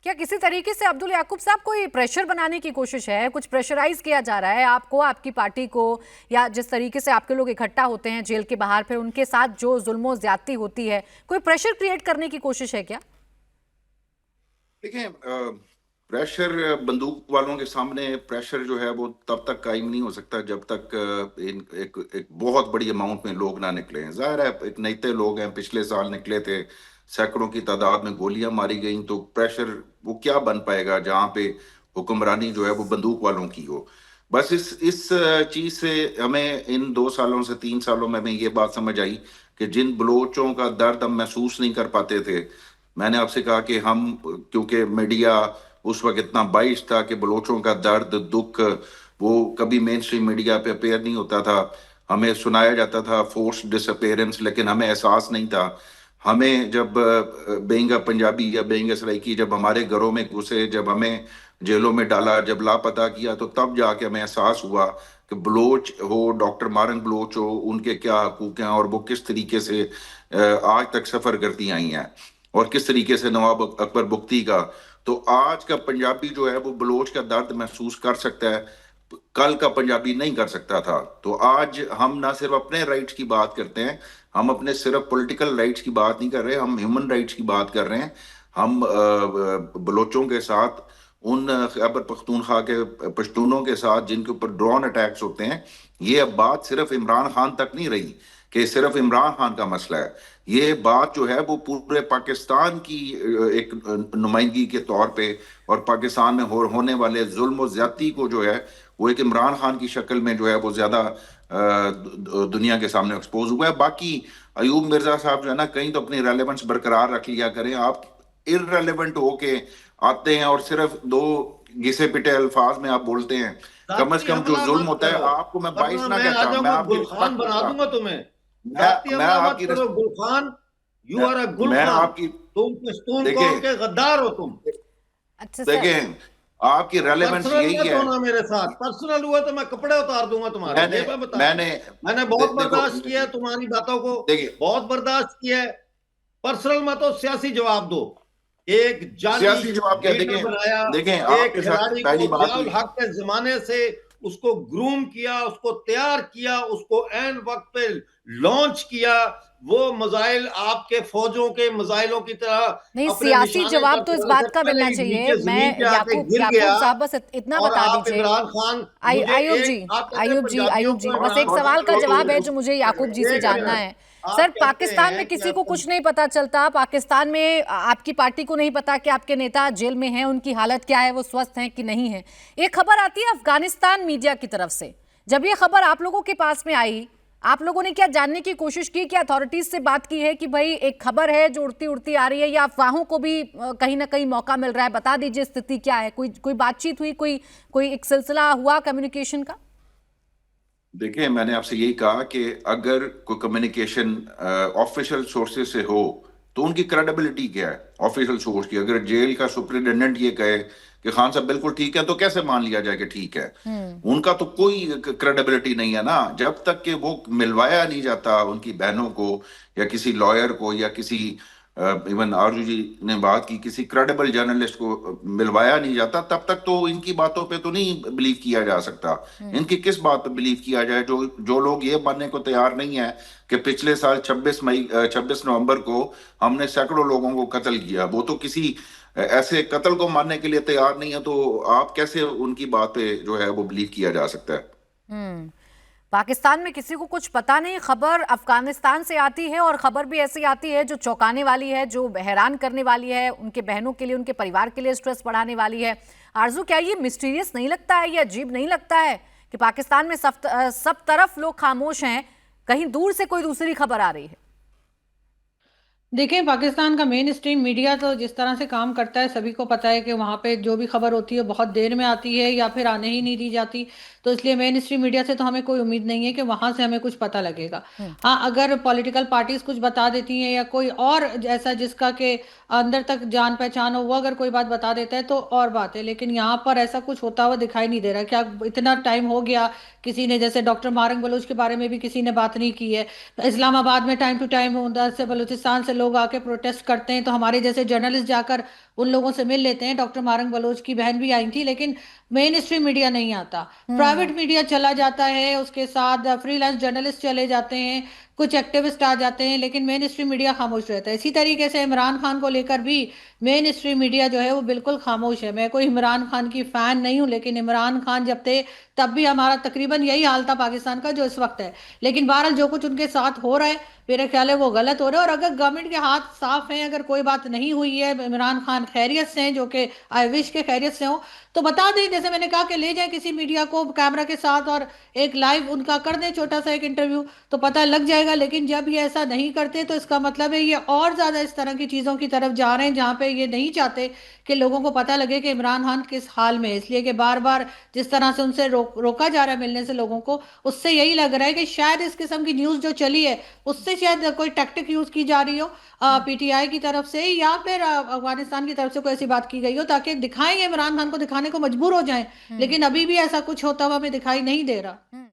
क्या किसी तरीके से अब्दुल याकूब साहब कोई प्रेशर बनाने की कोशिश है, कुछ प्रेशराइज किया जा रहा है आपको, आपकी पार्टी को, या जिस तरीके से आपके लोग इकट्ठा होते हैं जेल के बाहर, फिर उनके साथ जो जुल्म ज्यादती होती है, कोई प्रेशर क्रिएट करने की कोशिश है क्या? देखिए, प्रेशर बंदूक वालों के सामने प्रेशर जो है वो तब तक कायम नहीं हो सकता जब तक एक बहुत बड़ी अमाउंट में लोग ना निकले हैं। जाहिर है, एक नेते लोग हैं, पिछले साल निकले थे, सैकड़ों की तादाद में गोलियां मारी गई, तो प्रेशर वो क्या बन पाएगा जहां पे हुक्मरानी जो है वो बंदूक वालों की हो। बस इस चीज से हमें इन 2 सालों से 3 सालों में हमें ये बात समझ आई कि जिन बलोचों का दर्द हम महसूस नहीं कर पाते थे। मैंने आपसे कहा कि हम, क्योंकि मीडिया उस वक्त इतना बाइस था कि बलोचों का दर्द दुख वो कभी मेन स्ट्रीम मीडिया पे अपेयर नहीं होता था। हमें सुनाया जाता था फोर्स डिसअपेरेंस, लेकिन हमें एहसास नहीं था। हमें जब बेंगा पंजाबी या बेंगा सराइकी जब हमारे घरों में घुसे, जब हमें जेलों में डाला, जब लापता किया, तो तब जाके हमें एहसास हुआ कि बलोच हो, डॉक्टर मारंग बलोच हो, उनके क्या हकूक हैं और वो किस तरीके से आज तक सफर करती आई हैं, और किस तरीके से नवाब अकबर बुख्ती का। तो आज का पंजाबी जो है वो बलोच का दर्द महसूस कर सकता है, कल का पंजाबी नहीं कर सकता था। तो आज हम ना सिर्फ अपने राइट्स की बात करते हैं, हम अपने सिर्फ पॉलिटिकल राइट्स की बात नहीं कर रहे, हम ह्यूमन राइट्स की बात कर रहे हैं। हम बलोचों के साथ, उन खैबर पख्तूनख्वा के पश्तूनों के साथ जिनके ऊपर ड्रोन अटैक्स होते हैं। ये अब बात सिर्फ इमरान खान तक नहीं रही कि सिर्फ इमरान खान का मसला है। ये बात जो है वो पूरे पाकिस्तान की एक नुमाइंदगी के तौर पे, और पाकिस्तान में होने वाले जुल्म और ज्यादती को जो है वो एक इमरान खान की शक्ल में जो है वो ज्यादा दुनिया के सामने एक्सपोज हुआ है। बाकी अयूब मिर्जा साहब जो है ना, कहीं तो अपनी रेलेवेंस बरकरार रख लिया करें। आप इररेलेवेंट होके आते हैं और सिर्फ दो घिसे पिटे अल्फाज में आप बोलते हैं। कम से जाती कम जो हमला जुल्म मत होता है, करो, आपको मैं बाइस वरना ना मैं आ कहता, मैं जाऊंगा आपकी गुलखान रिस्पेक्ट बना करता। दूंगा तुम्हें। जाती मैं हमला मत आपकी करो गुलखान, यू मैं, आर अ मैं गुलखान। आपकी तुम पश्तून कौम देखिए के गद्दार हो तुम। अच्छा सर। देखें, आपकी रेलेवेंस पर्सनल यही मत है। होना मेरे साथ, पर्सनल हुआ तो मैं कपड़े उतार दूंगा तुम्हारे, मैंने ये मैं बता रहा हूं। मैंने मैंने बहुत देखो, बर्दाश्त किया है तुम्हारी बातों को, देखिए, बहुत बर्दाश्त किया है। पर्सनल मत हो, सियासी जवाब दो। एक जाली सियासी जवाब क्या, लीडर देखें, बनाया, देखें एक आपके साथ खिलाड़ी पहली को बात जियाउल हुई। हक के जमाने से उसको ग्रूम किया, उसको तैयार किया, उसको एन वक्त पे लॉन्च किया। वो मिसाइल आपके फौजों के मिसाइलों की तरह नहीं, अपने सियासी निशाने जवाब पर तो इस था, बात से का पहले मिलना ही चाहिए। नीचे जमीन मैं पे आके याकूब गिर याकूब गया। साहब बस इतना और बता आप दीजिए। इमरान खान, मुझे आयुब जी, एक आप कहते हैं पंजाबियों आयुब जी, को बस इमरान एक खान सवाल का जवाब है छोड़ो। जो मुझे याकूब जी से एक जानना मिनट, है। सर, आप कहते पाकिस्तान में हैं कि किसी को आप कुछ नहीं पता चलता, पाकिस्तान में आपकी पार्टी को नहीं पता कि आपके नेता जेल में हैं, उनकी हालत क्या है, वो स्वस्थ हैं कि नहीं है। एक खबर आती है अफगानिस्तान मीडिया की तरफ से। जब ये खबर आप लोगों के पास में आई, आप लोगों ने क्या जानने की कोशिश की, क्या अथॉरिटीज से बात की है कि भाई एक खबर है जो उड़ती उड़ती आ रही है, या अफवाहों को भी कहीं ना कहीं मौका मिल रहा है? बता दीजिए स्थिति क्या है। कोई कोई बातचीत हुई, कोई कोई एक सिलसिला हुआ कम्युनिकेशन का? देखिए, मैंने आपसे यही कहा कि अगर कोई कम्युनिकेशन ऑफिशियल सोर्सेज से हो तो उनकी क्रेडिबिलिटी क्या है ऑफिशियल सोर्स की। अगर जेल का सुप्रिटेंडेंट ये कहे कि खान साहब बिल्कुल ठीक है, तो कैसे मान लिया जाए कि ठीक है? उनका तो कोई क्रेडिबिलिटी नहीं है ना, जब तक कि वो मिलवाया नहीं जाता उनकी बहनों को, या किसी लॉयर को, या किसी, इवन आरजू जी ने बात की, किसी क्रेडिबल जर्नलिस्ट को मिलवाया नहीं जाता, तब तक तो इनकी बातों पे तो नहीं बिलीव किया जा सकता। इनकी किस बात पे बिलीव किया जाए? जो जो लोग ये मानने को तैयार नहीं है कि पिछले साल 26 नवंबर को हमने सैकड़ों लोगों को कत्ल किया, वो तो किसी ऐसे कत्ल को मानने के लिए तैयार नहीं है, तो आप कैसे उनकी बात पे जो है वो बिलीव किया जा सकता है? हम्म। पाकिस्तान में किसी को कुछ पता नहीं। खबर अफगानिस्तान से आती है, और खबर भी ऐसी आती है जो चौंकाने वाली है, जो हैरान करने वाली है, उनके बहनों के लिए, उनके परिवार के लिए स्ट्रेस बढ़ाने वाली है। आरजू, क्या ये मिस्टीरियस नहीं लगता है, ये अजीब नहीं लगता है कि पाकिस्तान में सब तरफ लोग खामोश हैं, कहीं दूर से कोई दूसरी खबर आ रही है? देखिए, पाकिस्तान का मेन स्ट्रीम मीडिया तो जिस तरह से काम करता है, सभी को पता है कि वहाँ पे जो भी खबर होती है बहुत देर में आती है या फिर आने ही नहीं दी जाती। तो इसलिए मेन स्ट्रीम मीडिया से तो हमें कोई उम्मीद नहीं है कि वहाँ से हमें कुछ पता लगेगा। हाँ, अगर पॉलिटिकल पार्टीज कुछ बता देती हैं या कोई और ऐसा जिसका के अंदर तक जान पहचान हो, वो अगर कोई बात बता देता है तो और बात है। लेकिन यहाँ पर ऐसा कुछ होता हुआ दिखाई नहीं दे रहा। क्या इतना टाइम हो गया, किसी ने, जैसे डॉक्टर मारंग बलूच के बारे में भी किसी ने बात नहीं की है। इस्लामाबाद में टाइम टू टाइम उधर से बलूचिस्तान से लोग आके प्रोटेस्ट करते हैं तो हमारे जैसे जर्नलिस्ट जाकर उन लोगों से मिल लेते हैं। डॉक्टर मारंग बलोच की बहन भी आई थी, लेकिन मेन स्ट्रीम मीडिया नहीं आता, प्राइवेट मीडिया चला जाता है, उसके साथ फ्रीलांस जर्नलिस्ट चले जाते हैं, कुछ एक्टिविस्ट आ जाते हैं, लेकिन मेन स्ट्रीम मीडिया खामोश रहता है। इसी तरीके से इमरान खान को लेकर भी मेन स्ट्रीम मीडिया जो है वो बिल्कुल खामोश है। मैं कोई इमरान खान की फैन नहीं हूं, लेकिन इमरान खान जब थे तब भी हमारा तकरीबन यही हाल था पाकिस्तान का जो इस वक्त है। लेकिन बहरहाल जो कुछ उनके साथ हो रहा है मेरे ख्याल है वो गलत हो रहा है। और अगर गवर्नमेंट के हाथ साफ हैं, अगर कोई बात नहीं हुई है, इमरान खान खैरियत से हैं, जो कि आई विश के खैरियत से हो, तो बता दें, जैसे मैंने कहा कि ले जाएं किसी मीडिया को कैमरा के साथ और एक लाइव उनका कर दें छोटा सा एक इंटरव्यू, तो पता लग जाएगा। लेकिन जब ये ऐसा नहीं करते तो इसका मतलब है ये और ज्यादा इस तरह की चीजों की तरफ जा रहे हैं जहां पे ये नहीं चाहते कि लोगों को पता लगे कि इमरान खान किस हाल में है। इसलिए कि बार बार जिस तरह से उनसे रोका जा रहा है मिलने से लोगों को, उससे यही लग रहा है कि शायद इस किस्म की न्यूज जो चली है उससे शायद कोई टैक्टिक यूज की जा रही हो पीटीआई की तरफ से, या फिर अफगानिस्तान की तरफ से कोई ऐसी बात की गई हो ताकि दिखाएं, इमरान खान को दिखाने को मजबूर हो जाएं। लेकिन अभी भी ऐसा कुछ होता हुआ हमें दिखाई नहीं दे रहा।